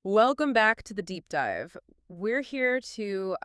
Welcome back to the deep dive. We're here to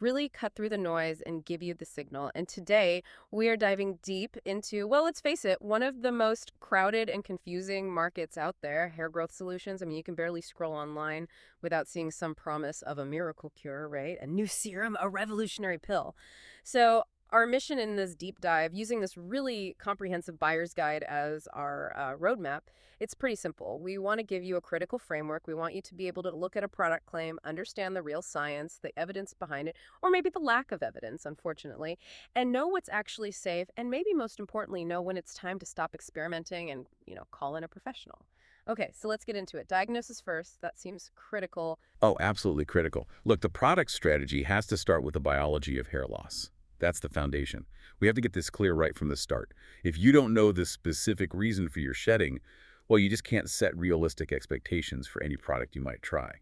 really cut through the noise and give you the signal. And today we are diving deep into, well, let's face it, one of the most crowded and confusing markets out there, hair growth solutions. I mean, you can barely scroll online without seeing some promise of a miracle cure, right? A new serum, a revolutionary pill. So our mission in this deep dive, using this really comprehensive buyer's guide as our roadmap, it's pretty simple. We want to give you a critical framework. We want you to be able to look at a product claim, understand the real science, the evidence behind it, or maybe the lack of evidence, unfortunately, and know what's actually safe, and maybe most importantly, know when it's time to stop experimenting and, call in a professional. Okay, so let's get into it. Diagnosis first. That seems critical. Oh, absolutely critical. Look, the product strategy has to start with the biology of hair loss. That's the foundation. We have to get this clear right from the start. If you don't know the specific reason for your shedding, well, you just can't set realistic expectations for any product you might try.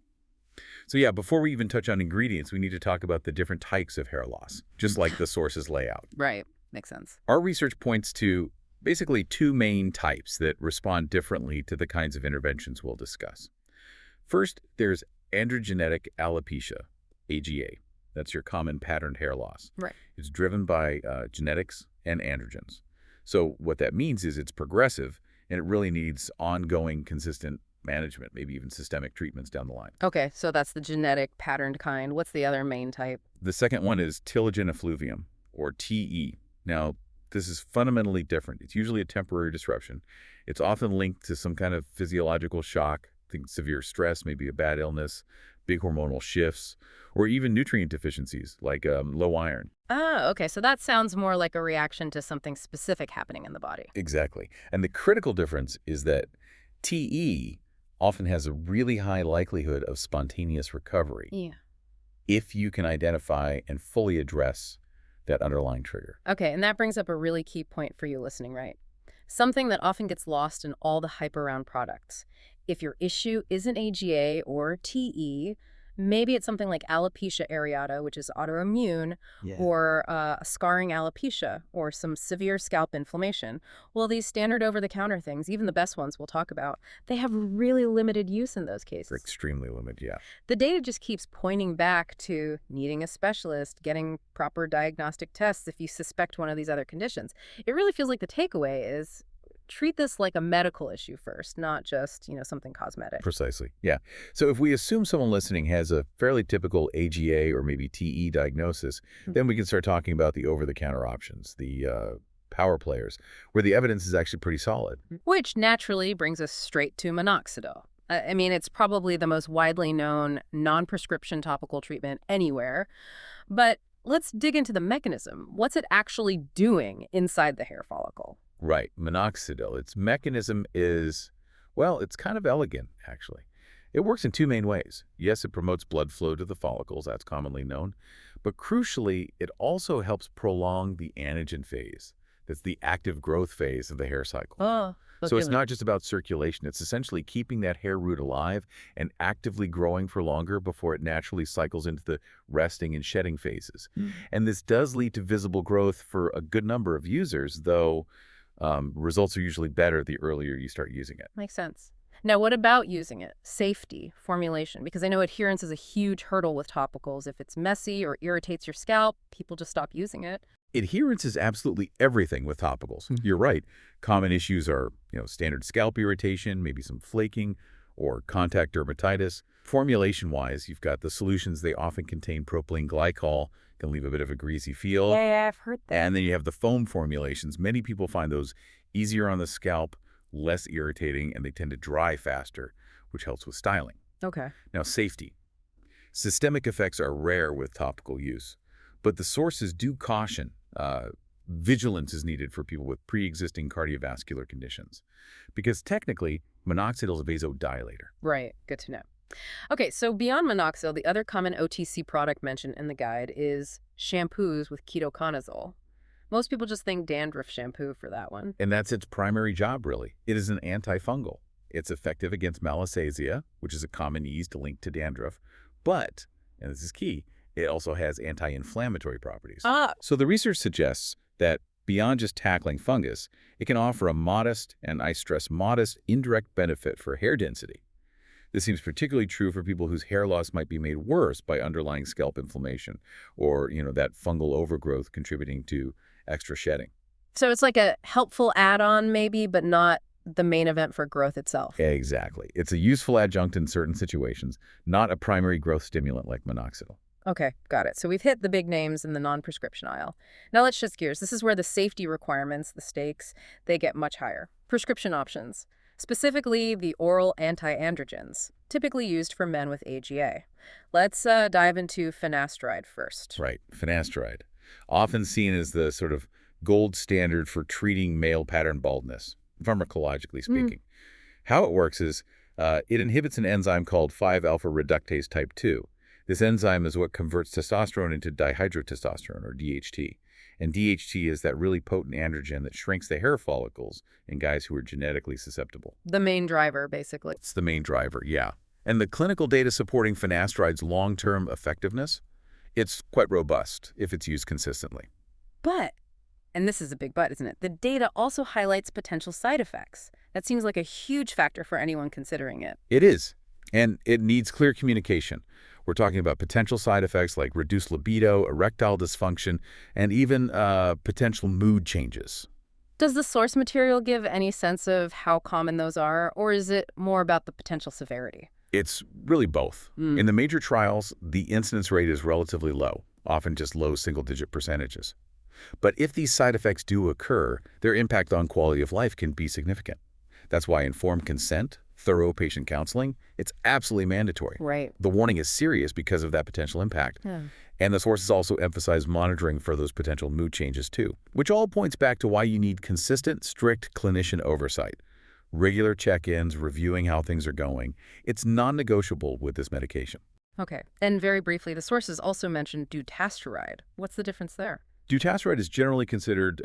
So yeah, before we even touch on ingredients, we need to talk about the different types of hair loss, just like the sources lay out. Right. Makes sense. Our research points to basically two main types that respond differently to the kinds of interventions we'll discuss. First, there's androgenetic alopecia, AGA. That's your common patterned hair loss. Right. It's driven by genetics and androgens. So what that means is it's progressive, and it really needs ongoing, consistent management, maybe even systemic treatments down the line. Okay, so that's the genetic patterned kind. What's the other main type? The second one is telogen effluvium, or TE. Now, this is fundamentally different. It's usually a temporary disruption. It's often linked to some kind of physiological shock, think severe stress, maybe a bad illness, big hormonal shifts, or even nutrient deficiencies like low iron. Oh, okay. So that sounds more like a reaction to something specific happening in the body. Exactly. And the critical difference is that TE often has a really high likelihood of spontaneous recovery Yeah. if you can identify and fully address that underlying trigger. Okay, and that brings up a really key point for you listening, right? Something that often gets lost in all the hype around products. If your issue isn't AGA or TE, maybe it's something like alopecia areata, which is autoimmune, or scarring alopecia, or some severe scalp inflammation. Well, these standard over-the-counter things, even the best ones we'll talk about, they have really limited use in those cases. They're extremely limited, yeah. The data just keeps pointing back to needing a specialist, getting proper diagnostic tests if you suspect one of these other conditions. It really feels like the takeaway is treat this like a medical issue first, not just, something cosmetic. Precisely, yeah. So if we assume someone listening has a fairly typical AGA or maybe TE diagnosis, then we can start talking about the over-the-counter options, the power players, where the evidence is actually pretty solid. Which naturally brings us straight to minoxidil. I mean, it's probably the most widely known non-prescription topical treatment anywhere. But let's dig into the mechanism. What's it actually doing inside the hair follicle? Right, minoxidil. Its mechanism is, well, it's kind of elegant, actually. It works in two main ways. Yes, it promotes blood flow to the follicles, that's commonly known, but crucially, it also helps prolong the anagen phase. That's the active growth phase of the hair cycle. Oh, So it's not just about circulation. It's essentially keeping that hair root alive and actively growing for longer before it naturally cycles into the resting and shedding phases. And this does lead to visible growth for a good number of users, though results are usually better the earlier you start using it. Makes sense. Now, what about using it? Safety, formulation, because I know adherence is a huge hurdle with topicals. If it's messy or irritates your scalp, people just stop using it. Adherence is absolutely everything with topicals. You're right. Common issues are, standard scalp irritation, maybe some flaking, or contact dermatitis. Formulation-wise, you've got the solutions. They often contain propylene glycol, can leave a bit of a greasy feel. Yeah, I've heard that. And then you have the foam formulations. Many people find those easier on the scalp, less irritating, and they tend to dry faster, which helps with styling. Okay. Now, safety. Systemic effects are rare with topical use, but the sources do caution. Vigilance is needed for people with pre-existing cardiovascular conditions, because technically, minoxidil is a vasodilator. Right. Good to know. Okay, so beyond minoxidil, the other common OTC product mentioned in the guide is shampoos with ketoconazole. Most people just think dandruff shampoo for that one. And that's its primary job, really. It is an antifungal. It's effective against malassezia, which is a common yeast linked to dandruff. But, and this is key, it also has anti-inflammatory properties. So the research suggests that beyond just tackling fungus, it can offer a modest, and I stress modest, indirect benefit for hair density. This seems particularly true for people whose hair loss might be made worse by underlying scalp inflammation or, that fungal overgrowth contributing to extra shedding. So it's like a helpful add-on maybe, but not the main event for growth itself. Exactly. It's a useful adjunct in certain situations, not a primary growth stimulant like minoxidil. Okay, got it. So we've hit the big names in the non-prescription aisle. Now let's shift gears. This is where the safety requirements, the stakes, they get much higher. Prescription options, specifically the oral anti-androgens, typically used for men with AGA. Let's dive into finasteride first. Right, finasteride, often seen as the sort of gold standard for treating male pattern baldness, pharmacologically speaking. How it works is it inhibits an enzyme called 5-alpha reductase type 2. This enzyme is what converts testosterone into dihydrotestosterone, or DHT. And DHT is that really potent androgen that shrinks the hair follicles in guys who are genetically susceptible. The main driver, basically. It's the main driver, yeah. And the clinical data supporting finasteride's long-term effectiveness, it's quite robust if it's used consistently. But, and this is a big but, isn't it? The data also highlights potential side effects. That seems like a huge factor for anyone considering it. It is, and it needs clear communication. We're talking about potential side effects like reduced libido, erectile dysfunction, and even potential mood changes. Does the source material give any sense of how common those are, or is it more about the potential severity? It's really both. In the major trials, the incidence rate is relatively low, often just low single-digit percentages. But if these side effects do occur, their impact on quality of life can be significant. That's why informed consent, thorough patient counseling, it's absolutely mandatory. Right. The warning is serious because of that potential impact. Yeah. And the sources also emphasize monitoring for those potential mood changes too, which all points back to why you need consistent, strict clinician oversight. Regular check-ins, reviewing how things are going. It's non-negotiable with this medication. Okay. And very briefly, the sources also mentioned dutasteride. What's the difference there? Dutasteride is generally considered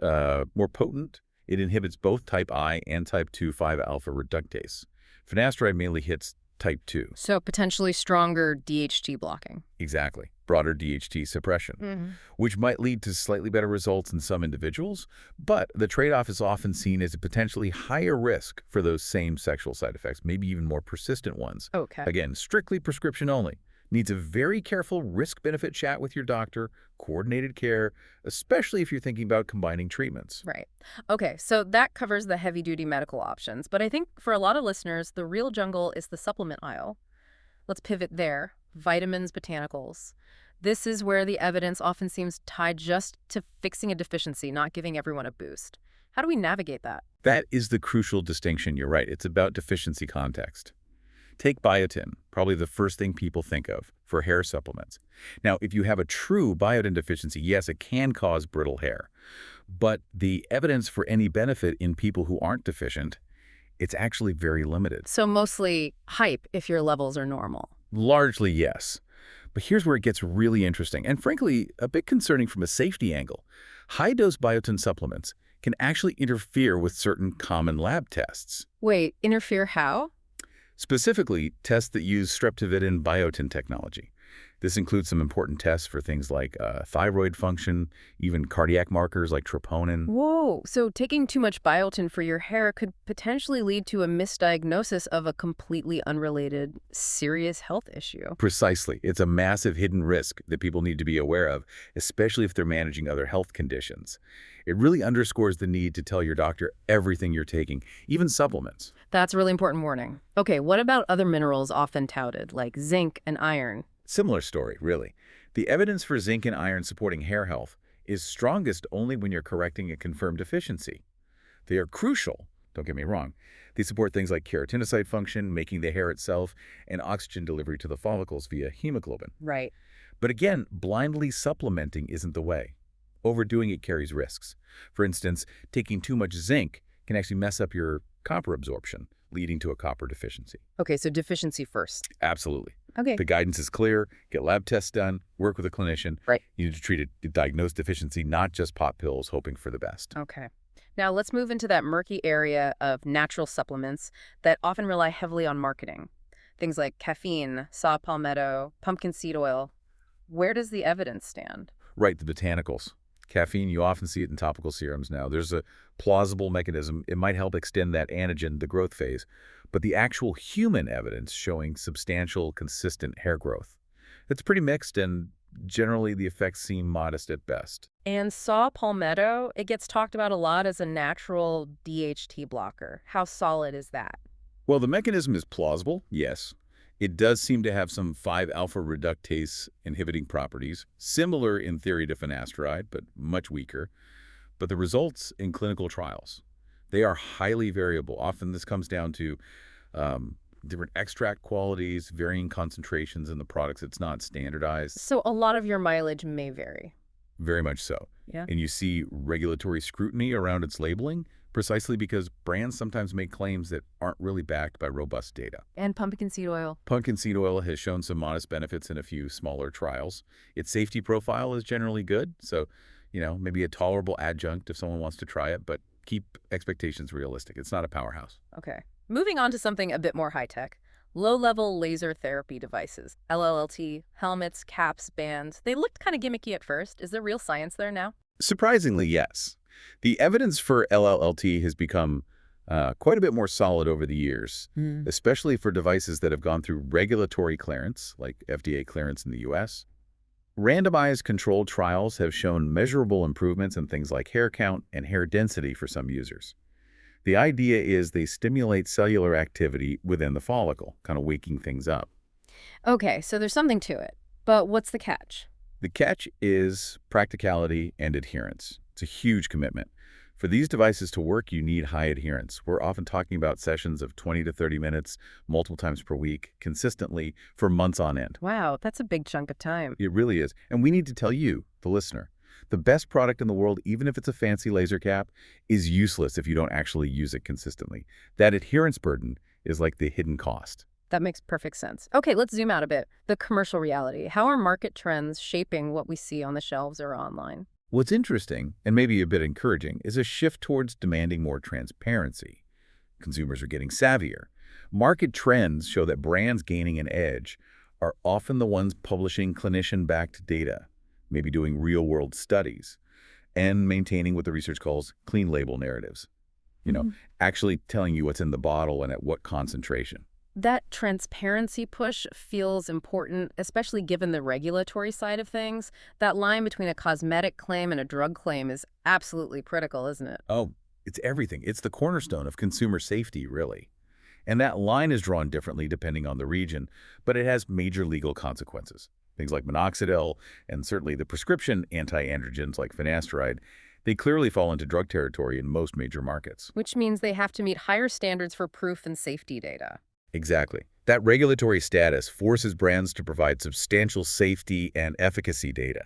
more potent. It inhibits both type I and type 2 5-alpha reductase. Finasteride mainly hits type 2. So potentially stronger DHT blocking. Exactly. Broader DHT suppression, which might lead to slightly better results in some individuals, but the trade-off is often seen as a potentially higher risk for those same sexual side effects, maybe even more persistent ones. Okay. Again, strictly prescription only. Needs a very careful risk-benefit chat with your doctor, coordinated care, especially if you're thinking about combining treatments. Right. Okay, so that covers the heavy-duty medical options, but I think for a lot of listeners, the real jungle is the supplement aisle. Let's pivot there. Vitamins, botanicals. This is where the evidence often seems tied just to fixing a deficiency, not giving everyone a boost. How do we navigate that? That is the crucial distinction. You're right. It's about deficiency context. Take biotin, probably the first thing people think of for hair supplements. Now, if you have a true biotin deficiency, yes, it can cause brittle hair. But the evidence for any benefit in people who aren't deficient, it's actually very limited. So mostly hype if your levels are normal. Largely, yes. But here's where it gets really interesting, and frankly, a bit concerning from a safety angle. High-dose biotin supplements can actually interfere with certain common lab tests. Wait, interfere how? Specifically, tests that use streptavidin biotin technology. This includes some important tests for things like thyroid function, even cardiac markers like troponin. Whoa, so taking too much biotin for your hair could potentially lead to a misdiagnosis of a completely unrelated, serious health issue. Precisely. It's a massive hidden risk that people need to be aware of, especially if they're managing other health conditions. It really underscores the need to tell your doctor everything you're taking, even supplements. That's a really important warning. Okay, what about other minerals often touted, like zinc and iron? Similar story, really. The evidence for zinc and iron supporting hair health is strongest only when you're correcting a confirmed deficiency. They are crucial, don't get me wrong. They support things like keratinocyte function, making the hair itself, and oxygen delivery to the follicles via hemoglobin. Right. But again, blindly supplementing isn't the way. Overdoing it carries risks. For instance, taking too much zinc can actually mess up your copper absorption, leading to a copper deficiency. Okay, so deficiency first. Absolutely. Okay. The guidance is clear. Get lab tests done. Work with a clinician. Right. You need to treat a diagnosed deficiency, not just pop pills hoping for the best. Okay. Now let's move into that murky area of natural supplements that often rely heavily on marketing. Things like caffeine, saw palmetto, pumpkin seed oil. Where does the evidence stand? Right, the botanicals. Caffeine, you often see it in topical serums now. There's a plausible mechanism. It might help extend that anagen, the growth phase, but the actual human evidence showing substantial, consistent hair growth. It's pretty mixed, and generally the effects seem modest at best. And saw palmetto, it gets talked about a lot as a natural DHT blocker. How solid is that? Well, the mechanism is plausible, yes. It does seem to have some 5-alpha reductase inhibiting properties, similar in theory to finasteride, but much weaker. But the results in clinical trials, they are highly variable. Often this comes down to different extract qualities, varying concentrations in the products. It's not standardized. So a lot of your mileage may vary. Very much so. Yeah. And you see regulatory scrutiny around its labeling, precisely because brands sometimes make claims that aren't really backed by robust data. And pumpkin seed oil. Pumpkin seed oil has shown some modest benefits in a few smaller trials. Its safety profile is generally good, so, maybe a tolerable adjunct if someone wants to try it, but keep expectations realistic. It's not a powerhouse. Okay. Moving on to something a bit more high-tech. Low-level laser therapy devices. LLT, helmets, caps, bands. They looked kind of gimmicky at first. Is there real science there now? Surprisingly, yes. The evidence for LLT has become quite a bit more solid over the years, especially for devices that have gone through regulatory clearance, like FDA clearance in the U.S. Randomized controlled trials have shown measurable improvements in things like hair count and hair density for some users. The idea is they stimulate cellular activity within the follicle, kind of waking things up. Okay, so there's something to it. But what's the catch? The catch is practicality and adherence. It's a huge commitment. For these devices to work, you need high adherence. We're often talking about sessions of 20 to 30 minutes, multiple times per week, consistently for months on end. Wow, that's a big chunk of time. It really is. And we need to tell you, the listener, the best product in the world, even if it's a fancy laser cap, is useless if you don't actually use it consistently. That adherence burden is like the hidden cost. That makes perfect sense. Okay, let's zoom out a bit. The commercial reality. How are market trends shaping what we see on the shelves or online? What's interesting, and maybe a bit encouraging, is a shift towards demanding more transparency. Consumers are getting savvier. Market trends show that brands gaining an edge are often the ones publishing clinician-backed data, maybe doing real-world studies, and maintaining what the research calls clean label narratives. Actually telling you what's in the bottle and at what concentration. That transparency push feels important, especially given the regulatory side of things. That line between a cosmetic claim and a drug claim is absolutely critical, isn't it? Oh, it's everything. It's the cornerstone of consumer safety, really. And that line is drawn differently depending on the region, but it has major legal consequences. Things like minoxidil and certainly the prescription anti-androgens like finasteride, they clearly fall into drug territory in most major markets. Which means they have to meet higher standards for proof and safety data. Exactly. That regulatory status forces brands to provide substantial safety and efficacy data,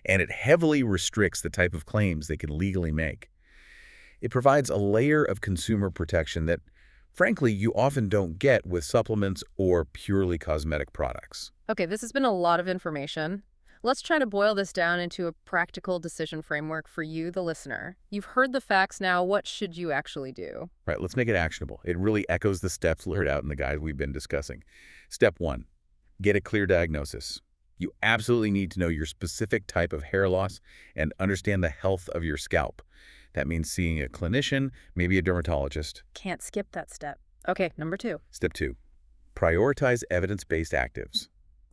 and it heavily restricts the type of claims they can legally make. It provides a layer of consumer protection that, frankly, you often don't get with supplements or purely cosmetic products. Okay, this has been a lot of information. Let's try to boil this down into a practical decision framework for you, the listener. You've heard the facts now. What should you actually do? Right, let's make it actionable. It really echoes the steps laid out in the guide we've been discussing. Step 1, get a clear diagnosis. You absolutely need to know your specific type of hair loss and understand the health of your scalp. That means seeing a clinician, maybe a dermatologist. Can't skip that step. Okay, number 2. Step 2, prioritize evidence-based actives.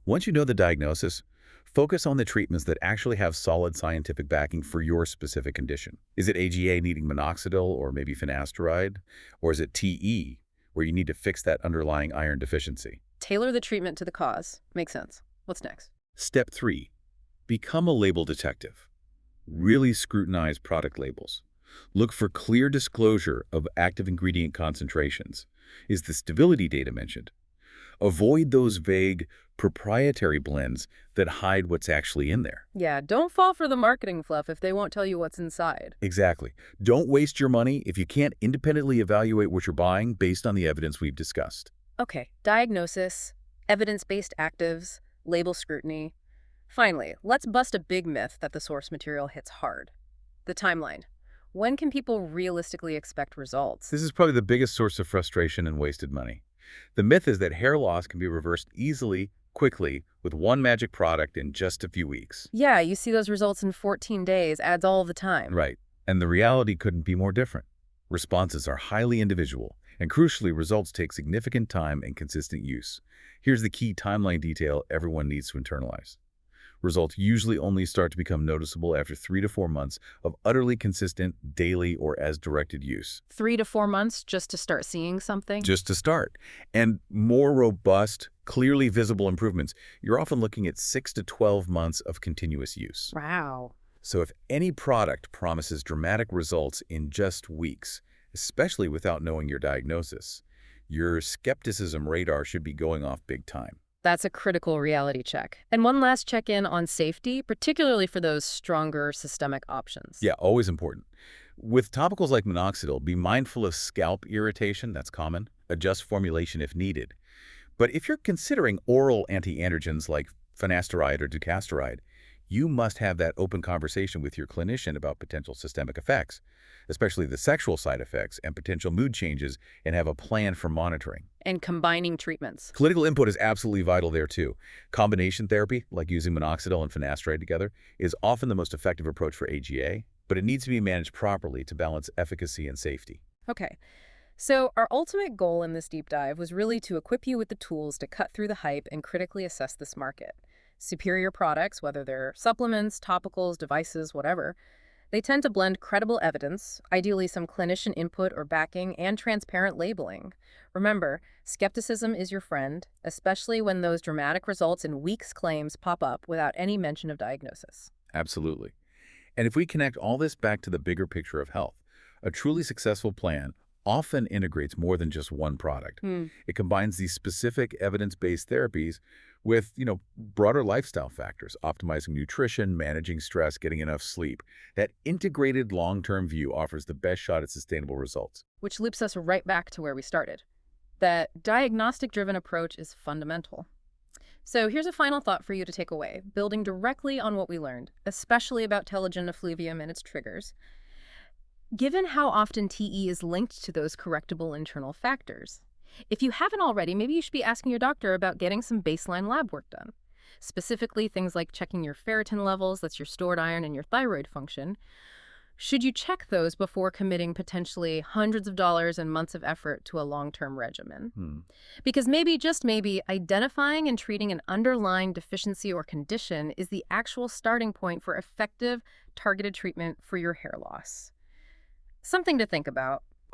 Once you know the diagnosis, focus on the treatments that actually have solid scientific backing for your specific condition. Is it AGA needing minoxidil or maybe finasteride? Or is it TE, where you need to fix that underlying iron deficiency? Tailor the treatment to the cause. Makes sense. What's next? Step 3, become a label detective. Really scrutinize product labels. Look for clear disclosure of active ingredient concentrations. Is the stability data mentioned? Avoid those vague, proprietary blends that hide what's actually in there. Yeah, don't fall for the marketing fluff if they won't tell you what's inside. Exactly. Don't waste your money if you can't independently evaluate what you're buying based on the evidence we've discussed. Okay, diagnosis, evidence-based actives, label scrutiny. Finally, let's bust a big myth that the source material hits hard. The timeline. When can people realistically expect results? This is probably the biggest source of frustration and wasted money. The myth is that hair loss can be reversed easily, quickly with one magic product in just a few weeks. Yeah, you see those results in 14 days, ads all the time. Right. And the reality couldn't be more different. Responses are highly individual, and crucially, results take significant time and consistent use. Here's the key timeline detail everyone needs to internalize. Results usually only start to become noticeable after 3 to 4 months of utterly consistent, daily, or as directed use. 3 to 4 months just to start seeing something? Just to start. And more robust, clearly visible improvements, you're often looking at 6 to 12 months of continuous use. Wow. So if any product promises dramatic results in just weeks, especially without knowing your diagnosis, your skepticism radar should be going off big time. That's a critical reality check. And one last check-in on safety, particularly for those stronger systemic options. Yeah, always important. With topicals like minoxidil, be mindful of scalp irritation, that's common. Adjust formulation if needed. But if you're considering oral anti-androgens like finasteride or dutasteride, you must have that open conversation with your clinician about potential systemic effects, especially the sexual side effects and potential mood changes, and have a plan for monitoring. And combining treatments. Clinical input is absolutely vital there too. Combination therapy, like using minoxidil and finasteride together, is often the most effective approach for AGA, but it needs to be managed properly to balance efficacy and safety. Okay. So our ultimate goal in this deep dive was really to equip you with the tools to cut through the hype and critically assess this market. Superior products, whether they're supplements, topicals, devices, whatever, they tend to blend credible evidence, ideally some clinician input or backing, and transparent labeling. Remember, skepticism is your friend, especially when those dramatic results in weeks claims pop up without any mention of diagnosis. Absolutely. And if we connect all this back to the bigger picture of health, a truly successful plan often integrates more than just one product. It combines these specific evidence-based therapies with, broader lifestyle factors, optimizing nutrition, managing stress, getting enough sleep. That integrated long-term view offers the best shot at sustainable results. Which loops us right back to where we started. That diagnostic-driven approach is fundamental. So here's a final thought for you to take away, building directly on what we learned, especially about telogen effluvium and its triggers. Given how often TE is linked to those correctable internal factors, if you haven't already, maybe you should be asking your doctor about getting some baseline lab work done. Specifically, things like checking your ferritin levels, that's your stored iron, and your thyroid function. Should you check those before committing potentially hundreds of dollars and months of effort to a long-term regimen? Because maybe, just maybe, identifying and treating an underlying deficiency or condition is the actual starting point for effective, targeted treatment for your hair loss. Something to think about.